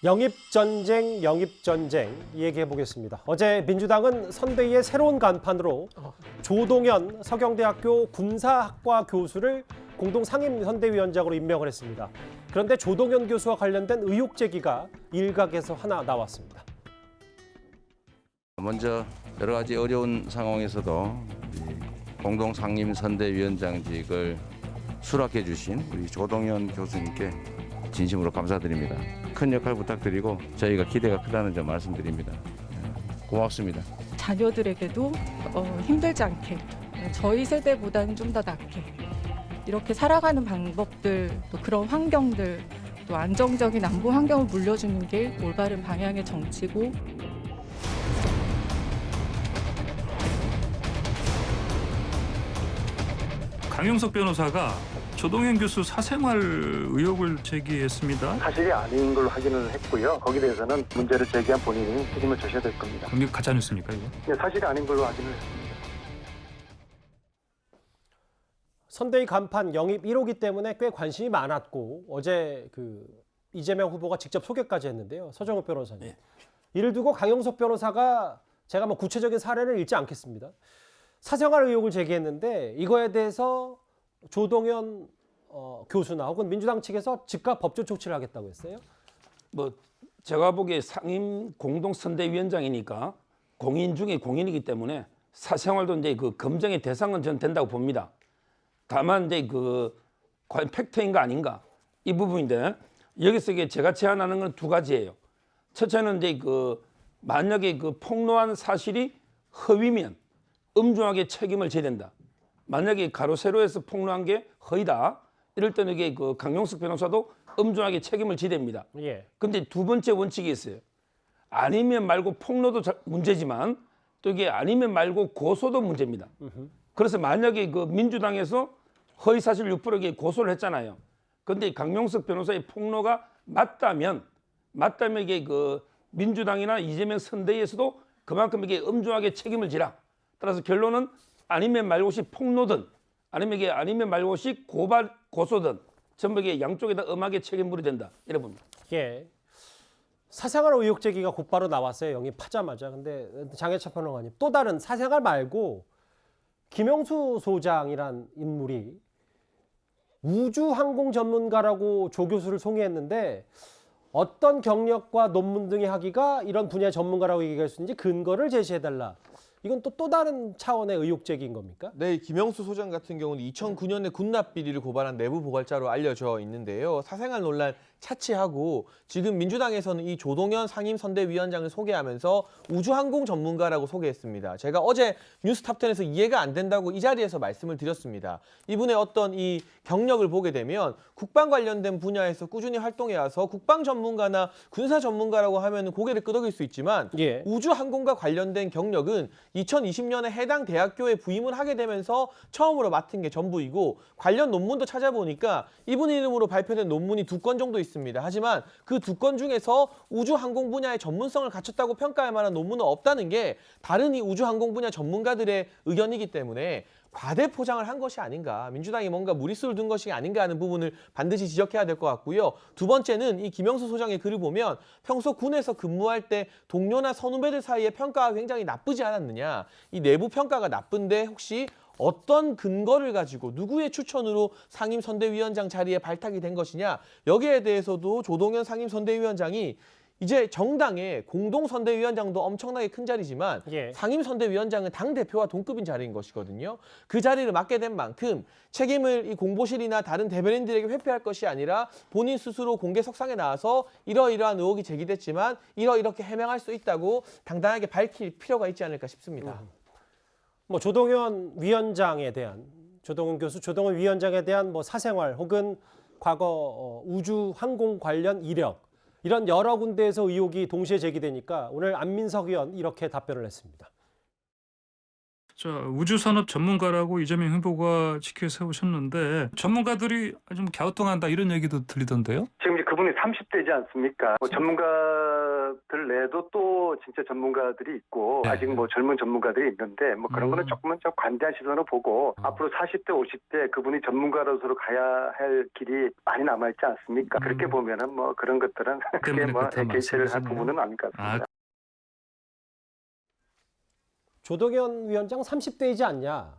영입전쟁, 영입전쟁 얘기해 보겠습니다. 어제 민주당은 선대위의 새로운 간판으로 조동현 서경대학교 군사학과 교수를 공동 상임선대위원장으로 임명을 했습니다. 그런데 조동현 교수와 관련된 의혹 제기가 일각에서 하나 나왔습니다. 먼저 여러 가지 어려운 상황에서도 공동 상임선대위원장직을 수락해 주신 우리 조동현 교수님께 진심으로 감사드립니다. 큰 역할 부탁드리고 저희가 기대가 크다는 점 말씀드립니다. 고맙습니다. 자녀들에게도 힘들지 않게 저희 세대보다는 좀 더 낫게 이렇게 살아가는 방법들 또 그런 환경들 또 안정적인 안보 환경을 물려주는 게 올바른 방향의 정치고 강용석 변호사가 조동현 교수 사생활 의혹을 제기했습니다. 사실이 아닌 걸로 확인을 했고요. 거기에 대해서는 문제를 제기한 본인이 책임을 져야 될 겁니다. 이게 가짜 뉴스입니까 이거? 네, 사실이 아닌 걸로 확인을 했습니다. 선대위 간판 영입 1호기 때문에 꽤 관심이 많았고 어제 이재명 후보가 직접 소개까지 했는데요. 서정욱 변호사님. 네. 이를 두고 강용석 변호사가 제가 구체적인 사례를 읽지 않겠습니다. 사생활 의혹을 제기했는데 이거에 대해서 조동현 교수나 혹은 민주당 측에서 즉각 법적 조치를 하겠다고 했어요. 제가 보기에 상임 공동선대위원장이니까 공인 중에 공인이기 때문에 사생활도 이제 검증의 대상은 전 된다고 봅니다. 다만 이제 과연 팩트인가 아닌가 이 부분인데 여기서 제가 제안하는 건 두 가지예요. 첫째는 이제 만약에 폭로한 사실이 허위면 엄중하게 책임을 져야 된다. 만약에 가로 세로에서 폭로한 게 허위다. 이럴 때는 이게 강용석 변호사도 엄중하게 책임을 져야 됩니다. 예. 근데 두 번째 원칙이 있어요. 아니면 말고 폭로도 문제지만 또 이게 아니면 말고 고소도 문제입니다. 그래서 만약에 민주당에서 허위 사실 유포를 고소를 했잖아요. 근데 강용석 변호사의 폭로가 맞다면 이게 민주당이나 이재명 선대위에서도 그만큼 이게 엄중하게 책임을 지라. 따라서 결론은 아니면 말고시 폭로든 아니면 이게 아니면 말고시 고소든 전부 이게 양쪽에다 엄하게 책임물이 된다. 이래 봅니다. 예. 사생활 의혹 제기가 곧바로 나왔어요. 영입하자마자. 근데 장혜찬 평론가님 또 다른 사생활 말고 김영수 소장이란 인물이 우주항공 전문가라고 조 교수를 송이했는데 어떤 경력과 논문 등의 학위가 이런 분야의 전문가라고 얘기할 수 있는지 근거를 제시해달라. 이건 또 다른 차원의 의혹 제기인 겁니까? 네, 김영수 소장 같은 경우는 2009년에 군납 비리를 고발한 내부 보갈자로 알려져 있는데요. 사생활 논란 차치하고 지금 민주당에서는 이 조동현 상임선대위원장을 소개하면서 우주항공 전문가라고 소개했습니다. 제가 어제 뉴스탑10에서 이해가 안 된다고 이 자리에서 말씀을 드렸습니다. 이분의 어떤 이 경력을 보게 되면 국방 관련된 분야에서 꾸준히 활동해와서 국방 전문가나 군사 전문가라고 하면 고개를 끄덕일 수 있지만 예. 우주항공과 관련된 경력은 2020년에 해당 대학교에 부임을 하게 되면서 처음으로 맡은 게 전부이고 관련 논문도 찾아보니까 이분 이름으로 발표된 논문이 2건 정도 있습니다. 하지만 그 2건 중에서 우주항공 분야의 전문성을 갖췄다고 평가할 만한 논문은 없다는 게 다른 이 우주항공 분야 전문가들의 의견이기 때문에 과대 포장을 한 것이 아닌가, 민주당이 뭔가 무리수를 둔 것이 아닌가 하는 부분을 반드시 지적해야 될 것 같고요. 두 번째는 이 김영수 소장의 글을 보면 평소 군에서 근무할 때 동료나 선후배들 사이의 평가가 굉장히 나쁘지 않았느냐. 이 내부 평가가 나쁜데 혹시 어떤 근거를 가지고 누구의 추천으로 상임선대위원장 자리에 발탁이 된 것이냐. 여기에 대해서도 조동현 상임선대위원장이 이제 정당의 공동선대위원장도 엄청나게 큰 자리지만 예. 상임선대위원장은 당대표와 동급인 자리인 것이거든요. 그 자리를 맡게 된 만큼 책임을 이 공보실이나 다른 대변인들에게 회피할 것이 아니라 본인 스스로 공개석상에 나와서 이러이러한 의혹이 제기됐지만 이렇게 해명할 수 있다고 당당하게 밝힐 필요가 있지 않을까 싶습니다. 조동현 위원장에 대한 조동현 교수, 조동현 위원장에 대한 사생활 혹은 과거 우주항공 관련 이력 이런 여러 군데에서 의혹이 동시에 제기되니까 오늘 안민석 의원 이렇게 답변을 했습니다. 자, 우주산업 전문가라고 이재명 후보가 지켜 세우셨는데 전문가들이 좀 갸우뚱한다 이런 얘기도 들리던데요? 지금 이제 그분이 30대지 않습니까? 전문가 전문가들 내에도 또 진짜 전문가들이 있고 아직 뭐 젊은 전문가들이 있는데 뭐 그런 거는 조금은 좀 관대한 시선으로 보고 앞으로 40대, 50대 그분이 전문가로서 가야 할 길이 많이 남아있지 않습니까? 그렇게 보면은 뭐 그런 것들은 크게 뭐 개최를 할 부분은 아닐 것 같습니다. 조동현 위원장 30대이지 않냐.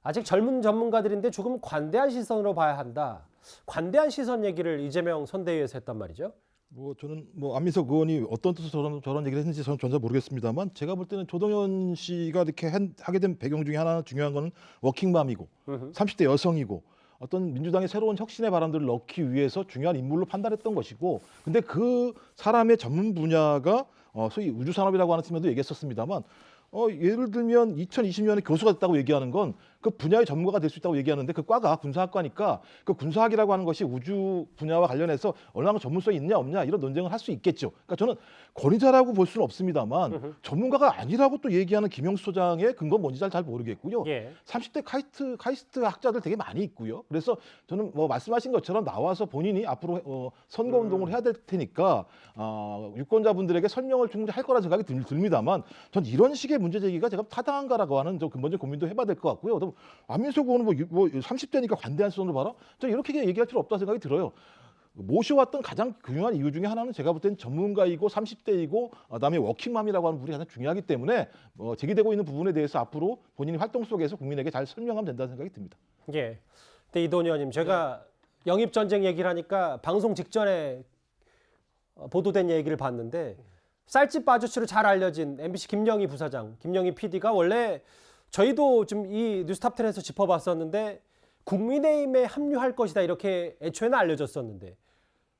아직 젊은 전문가들인데 조금 관대한 시선으로 봐야 한다. 관대한 시선 얘기를 이재명 선대위에서 했단 말이죠. 뭐 저는 뭐 안민석 의원이 어떤 뜻으로 저런 얘기를 했는지 저는 전혀 모르겠습니다만 제가 볼 때는 조동현 씨가 이렇게 하게 된 배경 중에 하나 중요한 거는 워킹맘이고 30대 여성이고 어떤 민주당의 새로운 혁신의 바람들을 넣기 위해서 중요한 인물로 판단했던 것이고 근데 그 사람의 전문 분야가 소위 우주산업이라고 하는 측면도 얘기했었습니다만 예를 들면 2020년에 교수가 됐다고 얘기하는 건 그 분야의 전문가가 될 수 있다고 얘기하는데 그 과가 군사학과니까 그 군사학이라고 하는 것이 우주 분야와 관련해서 얼마나 전문성이 있냐 없냐 이런 논쟁을 할 수 있겠죠. 그러니까 저는 권위자라고 볼 수는 없습니다만 전문가가 아니라고 또 얘기하는 김영수 소장의 근거는 뭔지 잘 모르겠고요. 30대 카이스트 학자들 되게 많이 있고요. 그래서 저는 뭐 말씀하신 것처럼 나와서 본인이 앞으로 선거운동을 해야 될 테니까 유권자분들에게 설명을 충분히 할 거라는 생각이 듭니다만 전 이런 식의 문제 제기가 제가 타당한가라고 하는 저 근본적 고민도 해봐야 될 것 같고요. 안민석 의원은 뭐 30대니까 관대한 시선으로 봐라. 저 이렇게 얘기할 필요 없다는 생각이 들어요. 모셔왔던 가장 중요한 이유 중에 하나는 제가 볼 때는 전문가이고 30대이고 그다음에 워킹맘이라고 하는 부분이 가장 중요하기 때문에 제기되고 있는 부분에 대해서 앞으로 본인이 활동 속에서 국민에게 잘 설명하면 된다는 생각이 듭니다. 예. 근데 이도현 의원님 제가 영입 전쟁 얘기를 하니까 방송 직전에 보도된 얘기를 봤는데 쌀집 바주츠로 잘 알려진 MBC 김영희 부사장, 김영희 PD가 원래 저희도 좀 이 뉴스탑10에서 짚어봤었는데 국민의힘에 합류할 것이다 이렇게 애초에는 알려졌었는데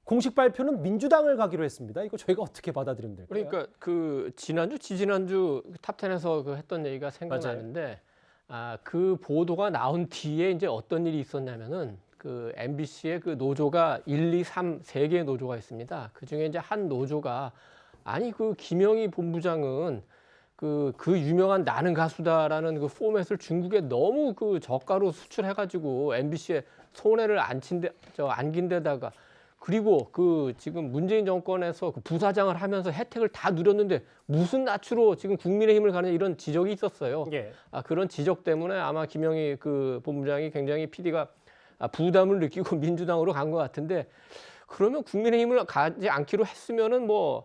공식 발표는 민주당을 가기로 했습니다. 이거 저희가 어떻게 받아들이면 될까요? 그러니까 그 지난주, 지지난주 탑10에서 그 했던 얘기가 생각나는데 그 보도가 나온 뒤에 이제 어떤 일이 있었냐면은 그 MBC의 그 노조가 1, 2, 3 세 개의 노조가 있습니다. 그 중에 이제 한 노조가 아니 그 김영희 본부장은 그 유명한 나는 가수다라는 그 포맷을 중국에 너무 그 저가로 수출해가지고 MBC에 손해를 안긴 데다가 그리고 그 지금 문재인 정권에서 그 부사장을 하면서 혜택을 다 누렸는데 무슨 낯으로 지금 국민의힘을 가느냐 이런 지적이 있었어요. 그런 지적 때문에 아마 김영희 그 본부장이 굉장히 PD가 부담을 느끼고 민주당으로 간 것 같은데 그러면 국민의힘을 가지 않기로 했으면은 뭐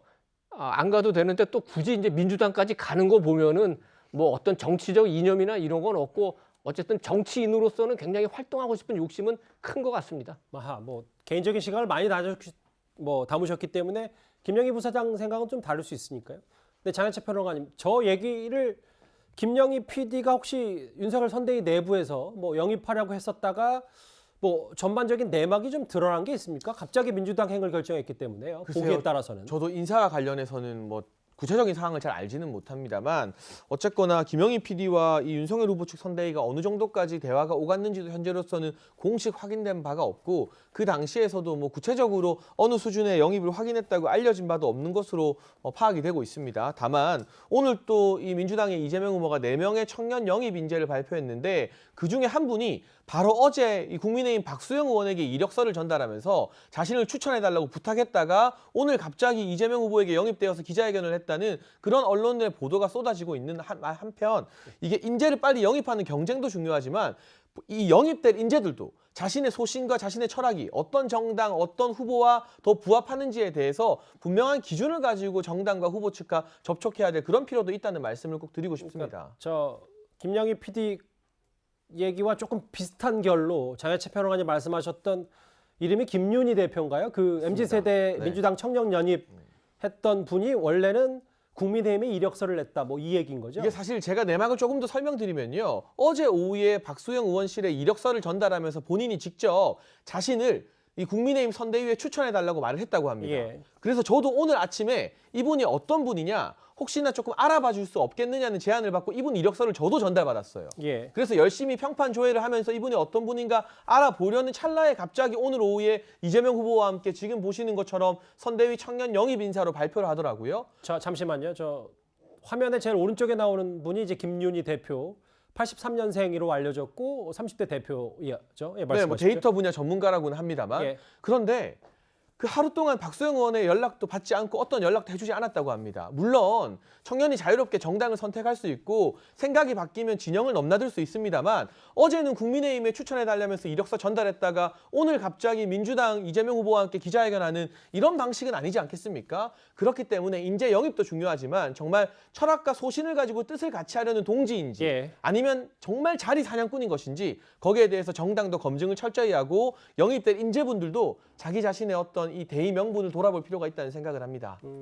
안 가도 되는데 또 굳이 이제 민주당까지 가는 거 보면은 뭐 어떤 정치적 이념이나 이런 건 없고 어쨌든 정치인으로서는 굉장히 활동하고 싶은 욕심은 큰 것 같습니다. 뭐 개인적인 시간을 많이 담으셨기 때문에 김영희 부사장 생각은 좀 다를 수 있으니까요. 근데 장현철 평론가님, 저 얘기를 김영희 PD가 혹시 윤석열 선대위 내부에서 뭐 영입하려고 했었다가 뭐 전반적인 내막이 좀 드러난 게 있습니까? 갑자기 민주당 행을 결정했기 때문에요. 글쎄요, 보기에 따라서는. 저도 인사와 관련해서는 뭐 구체적인 상황을 잘 알지는 못합니다만 어쨌거나 김영희 PD와 이 윤석열 후보 측 선대위가 어느 정도까지 대화가 오갔는지도 현재로서는 공식 확인된 바가 없고 그 당시에서도 뭐 구체적으로 어느 수준의 영입을 확인했다고 알려진 바도 없는 것으로 파악이 되고 있습니다. 다만 오늘 또 이 민주당의 이재명 후보가 4명의 청년 영입 인재를 발표했는데 그중에 한 분이 바로 어제 이 국민의힘 박수영 의원에게 이력서를 전달하면서 자신을 추천해달라고 부탁했다가 오늘 갑자기 이재명 후보에게 영입되어서 기자회견을 했다는 그런 언론의 보도가 쏟아지고 있는 한편 이게 인재를 빨리 영입하는 경쟁도 중요하지만 이 영입될 인재들도 자신의 소신과 자신의 철학이 어떤 정당, 어떤 후보와 더 부합하는지에 대해서 분명한 기준을 가지고 정당과 후보 측과 접촉해야 될 그런 필요도 있다는 말씀을 꼭 드리고 싶습니다. 저 김영희 PD 얘기와 조금 비슷한 결로 장혜채 평론가님 말씀하셨던 이름이 김윤희 대표인가요? 그 MZ세대 민주당 청년 영입했던 분이 원래는 국민의힘에 이력서를 냈다. 뭐 이 얘기인 거죠? 이게 사실 제가 내막을 조금 더 설명드리면요. 어제 오후에 박수영 의원실에 이력서를 전달하면서 본인이 직접 자신을 이 국민의힘 선대위에 추천해달라고 말을 했다고 합니다. 그래서 저도 오늘 아침에 이분이 어떤 분이냐 혹시나 조금 알아봐 줄 수 없겠느냐는 제안을 받고 이분 이력서를 저도 전달받았어요. 그래서 열심히 평판 조회를 하면서 이분이 어떤 분인가 알아보려는 찰나에 갑자기 오늘 오후에 이재명 후보와 함께 지금 보시는 것처럼 선대위 청년 영입 인사로 발표를 하더라고요. 자, 잠시만요. 저 화면에 제일 오른쪽에 나오는 분이 이제 김윤희 대표. 83년생으로 알려졌고 30대 대표죠. 네, 뭐 데이터 분야 전문가라고는 합니다만 그런데 그 하루 동안 박소영 의원의 연락도 받지 않고 어떤 연락도 해주지 않았다고 합니다. 물론 청년이 자유롭게 정당을 선택할 수 있고 생각이 바뀌면 진영을 넘나들 수 있습니다만 어제는 국민의힘에 추천해달라면서 이력서 전달했다가 오늘 갑자기 민주당 이재명 후보와 함께 기자회견하는 이런 방식은 아니지 않겠습니까? 그렇기 때문에 인재 영입도 중요하지만 정말 철학과 소신을 가지고 뜻을 같이 하려는 동지인지 예. 아니면 정말 자리 사냥꾼인 것인지 거기에 대해서 정당도 검증을 철저히 하고 영입될 인재분들도 자기 자신의 어떤 이 대의 명분을 돌아볼 필요가 있다는 생각을 합니다.